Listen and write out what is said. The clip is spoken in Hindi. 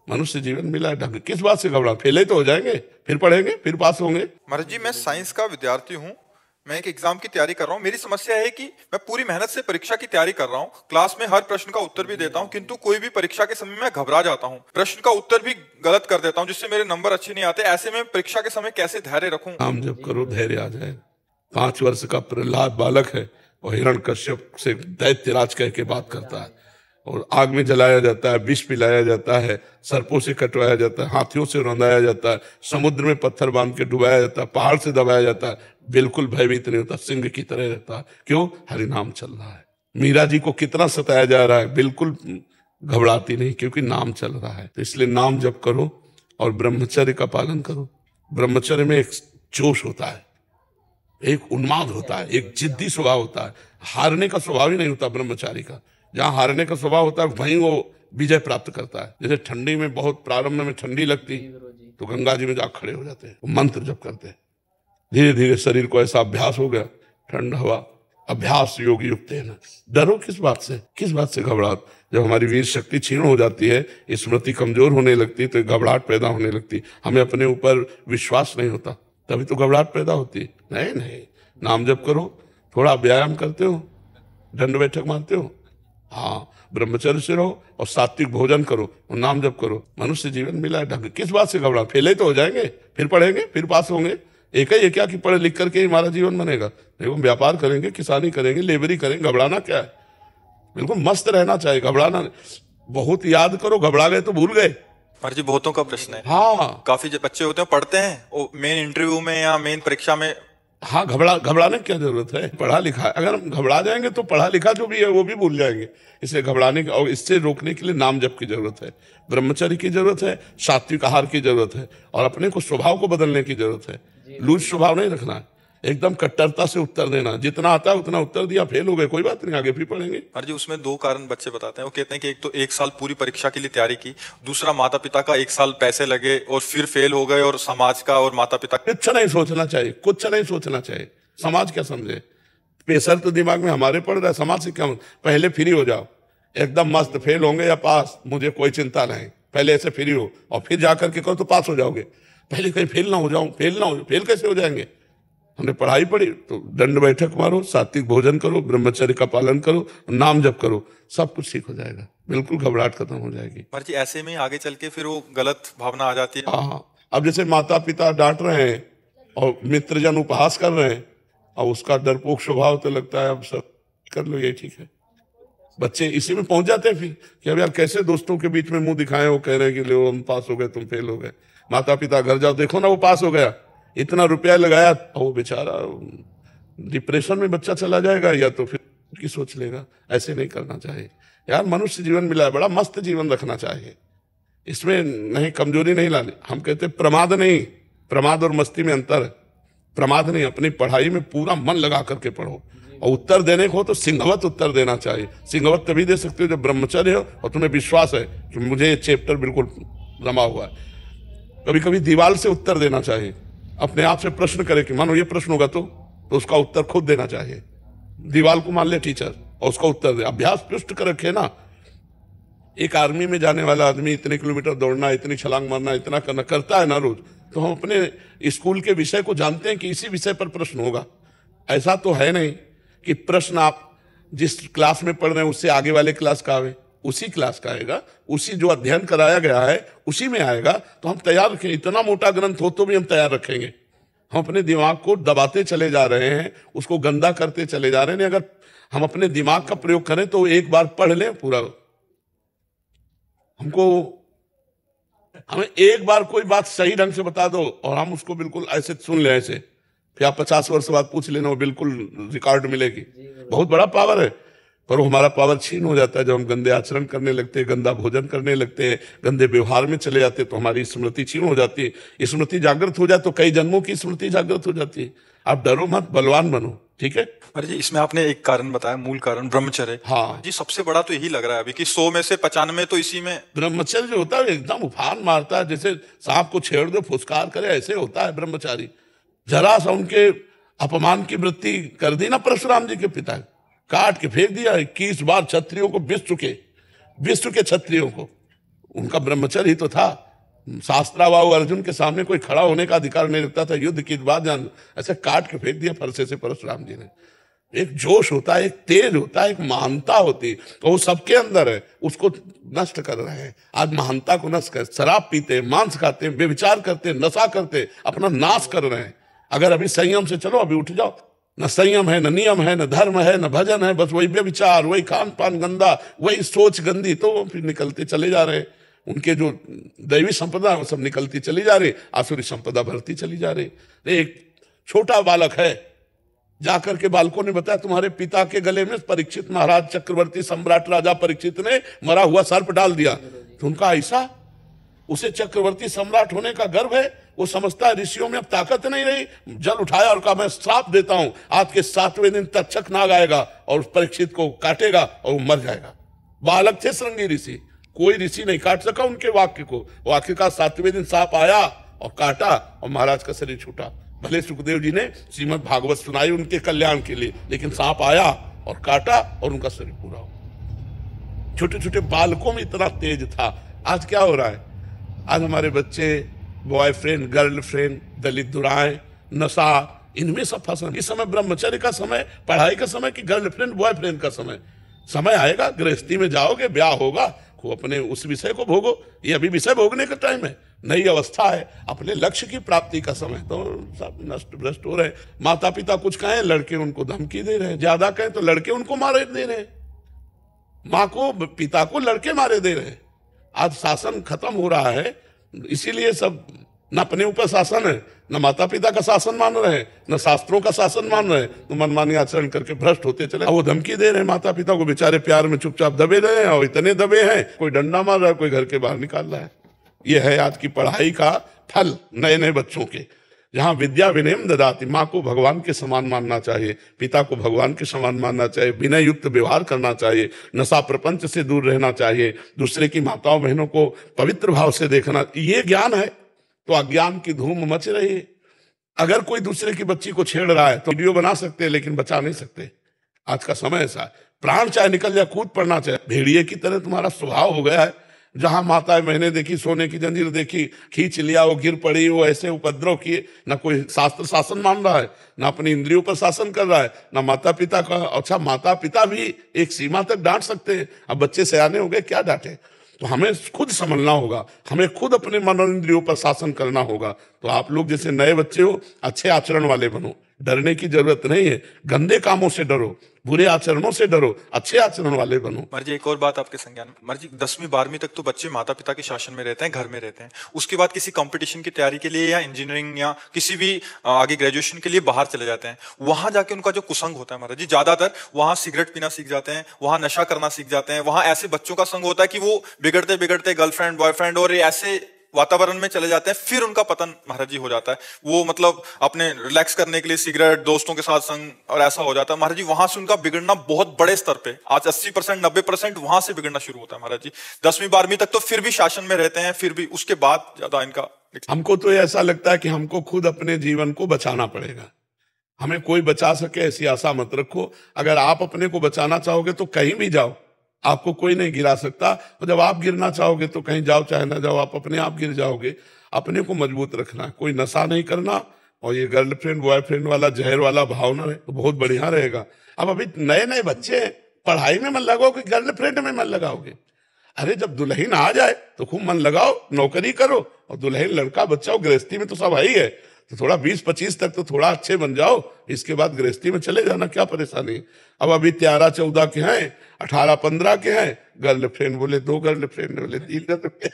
मनुष्य जीवन मिला है ढंग, किस बात से घबरा, फेले तो हो जाएंगे, फिर पढ़ेंगे, फिर पास होंगे। महाराज जी, मैं साइंस का विद्यार्थी हूँ, मैं एक एग्जाम की तैयारी कर रहा हूँ। मेरी समस्या है कि मैं पूरी मेहनत से परीक्षा की तैयारी कर रहा हूँ, क्लास में हर प्रश्न का उत्तर भी देता हूँ, किंतु कोई भी परीक्षा के समय मैं घबरा जाता हूँ, प्रश्न का उत्तर भी गलत कर देता हूँ, जिससे मेरे नंबर अच्छे नहीं आते। ऐसे में परीक्षा के समय कैसे धैर्य रखूं? नाम जप करो, धैर्य आ जाए। 5 वर्ष का प्रहलाद बालक है और हिरण्यकश्यप से दैत्यराज कह के बात करता है, और आग में जलाया जाता है, विष पिलाया जाता है, सर्पों से कटवाया जाता है, हाथियों से रौंदाया जाता है, समुद्र में पत्थर बांध के डुबाया जाता है, पहाड़ से दबाया जाता है, बिल्कुल भयभीत नहीं होता, सिंह की तरह रहता है। क्यों? हरि नाम चल रहा है। मीरा जी को कितना सताया जा रहा है, बिल्कुल घबराती नहीं, क्योंकि नाम चल रहा है। तो इसलिए नाम जप करो और ब्रह्मचर्य का पालन करो। ब्रह्मचर्य में एक जोश होता है, एक उन्माद होता है, एक जिद्दी स्वभाव होता है। हारने का स्वभाव ही नहीं होता ब्रह्मचारी का। जहां हारने का स्वभाव होता है वहीं वो विजय प्राप्त करता है। जैसे ठंडी में बहुत प्रारंभ में ठंडी लगती तो गंगा जी में जा खड़े हो जाते हैं, मंत्र जप करते हैं, धीरे धीरे शरीर को ऐसा अभ्यास हो गया, ठंड हवा अभ्यास योग युक्त है ना। डरो किस बात से, किस बात से घबराहट? जब हमारी वीर शक्ति क्षीण हो जाती है, स्मृति कमजोर होने लगती है, तो घबराहट पैदा होने लगती, हमें अपने ऊपर विश्वास नहीं होता, तभी तो घबराहट पैदा होती है। नहीं नहीं, नाम जप करो, थोड़ा व्यायाम करते हो, दंड बैठक मारते हो, हाँ, ब्रह्मचर्य से रहो और सात्विक भोजन करो और नाम जप करो। मनुष्य जीवन मिला है ढंग, किस बात से घबरा, फेले तो हो जाएंगे, फिर पढ़ेंगे, फिर पास होंगे। एक ही क्या कि पढ़े लिख करके ही हमारा जीवन बनेगा? देखो, व्यापार करेंगे, किसानी करेंगे, लेबरी करेंगे, घबराना क्या है? बिल्कुल मस्त रहना चाहिए, घबराना। बहुत याद करो, घबरा गए तो भूल गए। महाराज जी, बहुतों का प्रश्न है। हाँ, काफी बच्चे होते हैं पढ़ते हैं मेन इंटरव्यू में या मेन परीक्षा में। हाँ, घबराने की क्या जरूरत है? पढ़ा लिखा, अगर हम घबरा जाएंगे तो पढ़ा लिखा जो भी है वो भी भूल जाएंगे। इसलिए घबराने और इससे रोकने के लिए नाम जप की जरूरत है, ब्रह्मचर्य की जरूरत है, सात्विक आहार की जरूरत है, और अपने को स्वभाव को बदलने की जरूरत है। लूज स्वभाव नहीं रखना है, एकदम कट्टरता से उत्तर देना, जितना आता है उतना उत्तर दिया, फेल हो गए, कोई बात नहीं, आगे फिर पढ़ेंगे। महाराज जी, उसमें 2 कारण बच्चे बताते हैं। वो कहते हैं कि एक तो 1 साल पूरी परीक्षा के लिए तैयारी की, दूसरा माता पिता का 1 साल पैसे लगे और फिर फेल हो गए, और समाज का और माता पिता। कुछ नहीं सोचना चाहिए, कुछ नहीं सोचना चाहिए। समाज क्या समझे? प्रेशर तो दिमाग में हमारे पड़ रहा है, समाज से क्या? पहले फ्री हो जाओ, एकदम मस्त, फेल होंगे या पास मुझे कोई चिंता नहीं, पहले ऐसे फ्री हो और फिर जाकर के करो तो पास हो जाओगे। पहले कहीं फेल ना हो जाऊं, फेल ना हो, फेल कैसे हो जाएंगे? हमने पढ़ाई पढ़ी तो दंड बैठक मारो, सात्विक भोजन करो, ब्रह्मचर्य का पालन करो, नाम जप करो, सब कुछ ठीक हो जाएगा, बिल्कुल घबराहट खत्म हो जाएगी। महाराज जी, ऐसे में आगे चल के फिर वो गलत भावना आ जाती है। हाँ, अब जैसे माता पिता डांट रहे हैं और मित्रजन उपहास कर रहे हैं, और उसका डरपोक स्वभाव तो लगता है अब सब कर लो, यही ठीक है। बच्चे इसी में पहुंच जाते हैं फिर कि अब यार कैसे दोस्तों के बीच में मुंह दिखाएं, वो कह रहे हैं कि लो हम पास हो गए, तुम फेल हो गए। माता पिता घर जाओ, देखो ना वो पास हो गया, इतना रुपया लगाया, और वो बेचारा डिप्रेशन में बच्चा चला जाएगा, या तो फिर की सोच लेगा। ऐसे नहीं करना चाहिए यार, मनुष्य जीवन मिला है, बड़ा मस्त जीवन रखना चाहिए, इसमें नहीं कमजोरी नहीं लानी। हम कहते प्रमाद नहीं, प्रमाद और मस्ती में अंतर है। प्रमाद नहीं, अपनी पढ़ाई में पूरा मन लगा करके पढ़ो, और उत्तर देने को हो तो सिंहवत उत्तर देना चाहिए। सिंहवत तभी दे सकते हो जब ब्रह्मचर्य हो और तुम्हें विश्वास है कि मुझे ये चैप्टर बिल्कुल रमा हुआ है। कभी कभी दीवार से उत्तर देना चाहिए, अपने आप से प्रश्न करे कि मानो ये प्रश्न होगा तो उसका उत्तर खुद देना चाहिए। दीवार को मान ले टीचर और उसका उत्तर दे, अभ्यास पृष्ठ कर रखे ना। एक आर्मी में जाने वाला आदमी इतने किलोमीटर दौड़ना, इतनी छलांग मारना, इतना करना करता है ना रोज, तो हम अपने स्कूल के विषय को जानते हैं कि इसी विषय पर प्रश्न होगा। ऐसा तो है नहीं कि प्रश्न आप जिस क्लास में पढ़ रहे हैं उससे आगे वाले क्लास का आवे, उसी क्लास का आएगा, उसी जो अध्ययन कराया गया है उसी में आएगा। तो हम तैयार रखें, इतना मोटा ग्रंथ हो तो भी हम तैयार रखेंगे। हम अपने दिमाग को दबाते चले जा रहे हैं, उसको गंदा करते चले जा रहे हैं। अगर हम अपने दिमाग का प्रयोग करें तो एक बार पढ़ लें पूरा, हमें एक बार कोई बात सही ढंग से बता दो और हम उसको बिल्कुल ऐसे सुन ले, ऐसे फिर आप 50 वर्ष बाद पूछ लेना, वो बिल्कुल रिकॉर्ड मिलेगी। बहुत बड़ा पावर है, पर वो हमारा पावर छीन हो जाता है जब हम गंदे आचरण करने लगते हैं, गंदा भोजन करने लगते हैं, गंदे व्यवहार में चले जाते हैं, तो हमारी स्मृति छीन हो जाती है। स्मृति जागृत हो जाए तो कई जन्मों की स्मृति जागृत हो जाती है। आप डरो मत, बलवान बनो, ठीक है। अरे जी, इसमें आपने एक कारण बताया, मूल कारण ब्रह्मचर्य। हाँ जी, सबसे बड़ा तो यही लग रहा है अभी कि 100 में से 95 तो इसी में। ब्रह्मचर्य जो होता है एकदम उफान मारता है, जैसे सांप को छेड़ दो फुसकार करे, ऐसे होता है ब्रह्मचारी। जरा सा उनके अपमान की वृत्ति कर दी ना परशुराम जी के पिता, काट के फेंक दिया। 21 बार क्षत्रियों को विश्व के क्षत्रियों को उनका ब्रह्मचर्य ही तो था। शास्त्राबाहु अर्जुन के सामने कोई खड़ा होने का अधिकार नहीं रखता था। युद्ध की बात जान ऐसे काट के फेंक दिया फरसे से परशुराम जी ने। एक जोश होता है, एक तेज होता है, एक महानता होती, तो वो सबके अंदर है, उसको नष्ट कर रहे हैं। आज महानता को नष्ट कर, शराब पीते, मांस खाते, बेविचार करते, नशा करते, अपना नाश कर रहे हैं। अगर अभी संयम से चलो, अभी उठ जाओ। न संयम है, न नियम है, न धर्म है, न भजन है, बस वही बेविचार, वही खान पान गंदा, वही सोच गंदी, तो फिर निकलते चले जा रहे हैं। उनके जो दैवी संपदा वो सब निकलती चली जा रही, आसुरी संपदा बढ़ती चली जा रही। एक छोटा बालक है, जाकर के बालकों ने बताया तुम्हारे पिता के गले में परीक्षित महाराज चक्रवर्ती सम्राट राजा परीक्षित ने मरा हुआ सर्प डाल दिया। तो उनका ऐसा, उसे चक्रवर्ती सम्राट होने का गर्व है। वो समझता है ऋषियों में अब ताकत नहीं रही। जल उठाया और कहा मैं श्राप देता हूं, आज के 7वें दिन तक्षक नाग आएगा और उस परीक्षित को काटेगा और वो मर जाएगा। बालक थे श्रृंगी ऋषि, कोई ऋषि नहीं काट सका उनके वाक्य को। वो आखिरकार 7वें दिन सांप आया और काटा और महाराज का शरीर छूटा। भले सुखदेव जी ने श्रीमद् भागवत सुनाई उनके कल्याण के लिए, लेकिन सांप आया और काटा और उनका शरीर पूरा हो। छोटे छोटे बालकों में इतना तेज था। आज क्या हो रहा है? आज हमारे बच्चे बॉयफ्रेंड, गर्लफ्रेंड, दलित दुराएं, नशा, इनमें सब फंसे। इस समय ब्रह्मचर्य का समय, पढ़ाई का समय कि गर्लफ्रेंड बॉयफ्रेंड का समय? समय आएगा, गृहस्थी में जाओगे, ब्याह होगा, को अपने उस विषय को भोगो। ये अभी विषय भोगने का टाइम है, नई अवस्था है, अपने लक्ष्य की प्राप्ति का समय। तो सब नष्ट भ्रष्ट हो रहे हैं। माता पिता कुछ कहें, लड़के उनको धमकी दे रहे हैं, ज्यादा कहें तो लड़के उनको मारे दे रहे हैं, माँ को पिता को लड़के मारे दे रहे हैं। आज शासन खत्म हो रहा है, इसीलिए सब न अपने ऊपर शासन है, न माता पिता का शासन मान रहे हैं, न शास्त्रों का शासन मान रहे हैं, तो मनमानी आचरण करके भ्रष्ट होते चले। वो धमकी दे रहे हैं माता पिता को, बेचारे प्यार में चुपचाप दबे रहे हैं और इतने दबे हैं, कोई डंडा मार रहा है, कोई घर के बाहर निकाल रहा है। ये है आज की पढ़ाई का फल नए नए बच्चों के। जहां विद्या विनयम ददाति, माँ को भगवान के समान मानना चाहिए, पिता को भगवान के समान मानना चाहिए, विनय युक्त व्यवहार करना चाहिए, नशा प्रपंच से दूर रहना चाहिए, दूसरे की माताओं बहनों को पवित्र भाव से देखना, ये ज्ञान है। तो अज्ञान की धूम मच रही है। अगर कोई दूसरे की बच्ची को छेड़ रहा है तो वीडियो बना सकते हैं, लेकिन बचा नहीं सकते। आज का समय ऐसा है, प्राण चाहे निकल जाए, कूद पड़ना चाहिए। भेड़िए की तरह तुम्हारा स्वभाव हो गया है। जहां माताएं मैंने देखी, सोने की जंजीर देखी, खींच लिया, वो गिर पड़ी, वो ऐसे उपद्रव किए। ना कोई शास्त्र शासन मान रहा है, ना अपनी इंद्रियों पर शासन कर रहा है, ना माता पिता का। अच्छा, माता पिता भी एक सीमा तक डांट सकते हैं, अब बच्चे सयाने हो गए, क्या डांटे? तो हमें खुद समझना होगा, हमें खुद अपने मन और इंद्रियों पर शासन करना होगा। तो आप लोग जैसे नए बच्चे हो, अच्छे आचरण वाले बनो, डरने की जरूरत नहीं है। गंदे कामों से डरो, बुरे आचरणों से डरो, अच्छे आचरण वाले बनो। मर्जी एक और बात आपके संज्ञान में, मर्जी 10वीं 12वीं तक तो बच्चे माता पिता के शासन में रहते हैं, घर में रहते हैं। उसके बाद किसी कंपटीशन की तैयारी के लिए या इंजीनियरिंग या किसी भी आगे ग्रेजुएशन के लिए बाहर चले जाते हैं। वहां जाके उनका जो कुसंग होता है महाराज जी, ज्यादातर वहां सिगरेट पीना सीख जाते हैं, वहां नशा करना सीख जाते हैं, वहां ऐसे बच्चों का संग होता है कि वो बिगड़ते बिगड़ते गर्लफ्रेंड बॉयफ्रेंड और ऐसे वातावरण में चले जाते हैं। फिर उनका पतन महाराज जी हो जाता है। वो मतलब अपने रिलैक्स करने के लिए सिगरेट, दोस्तों के साथ संग और ऐसा हो जाता है महाराज जी। वहां से उनका बिगड़ना बहुत बड़े स्तर पे, आज 80% 90% वहां से बिगड़ना शुरू होता है महाराज जी। 10वीं 12वीं तक तो फिर भी शासन में रहते हैं, फिर भी उसके बाद ज्यादा इनका। हमको तो ऐसा लगता है कि हमको खुद अपने जीवन को बचाना पड़ेगा। हमें कोई बचा सके ऐसी आशा मत रखो। अगर आप अपने को बचाना चाहोगे तो कहीं भी जाओ, आपको कोई नहीं गिरा सकता। और जब आप गिरना चाहोगे तो कहीं जाओ चाहे ना जाओ, आप अपने आप गिर जाओगे। अपने को मजबूत रखना, कोई नशा नहीं करना, और ये गर्लफ्रेंड बॉयफ्रेंड वाला जहर वाला भावना है तो बहुत बढ़िया रहेगा। अब अभी नए नए बच्चे पढ़ाई में मन लगाओगे, गर्लफ्रेंड में मन लगाओगे? अरे जब दुल्हन आ जाए तो खूब मन लगाओ, नौकरी करो, और दुल्हन लड़का बच्चा, गृहस्थी में तो सब है ही है। तो थोड़ा 20-25 तक तो थोड़ा अच्छे बन जाओ, इसके बाद गृहस्थी में चले जाना, क्या परेशानी। अब अभी 13-14 के हैं, 18-15 के हैं, गर्लफ्रेंड बोले 2 गर्लफ्रेंड बोले 3 गर्लफ्रेंड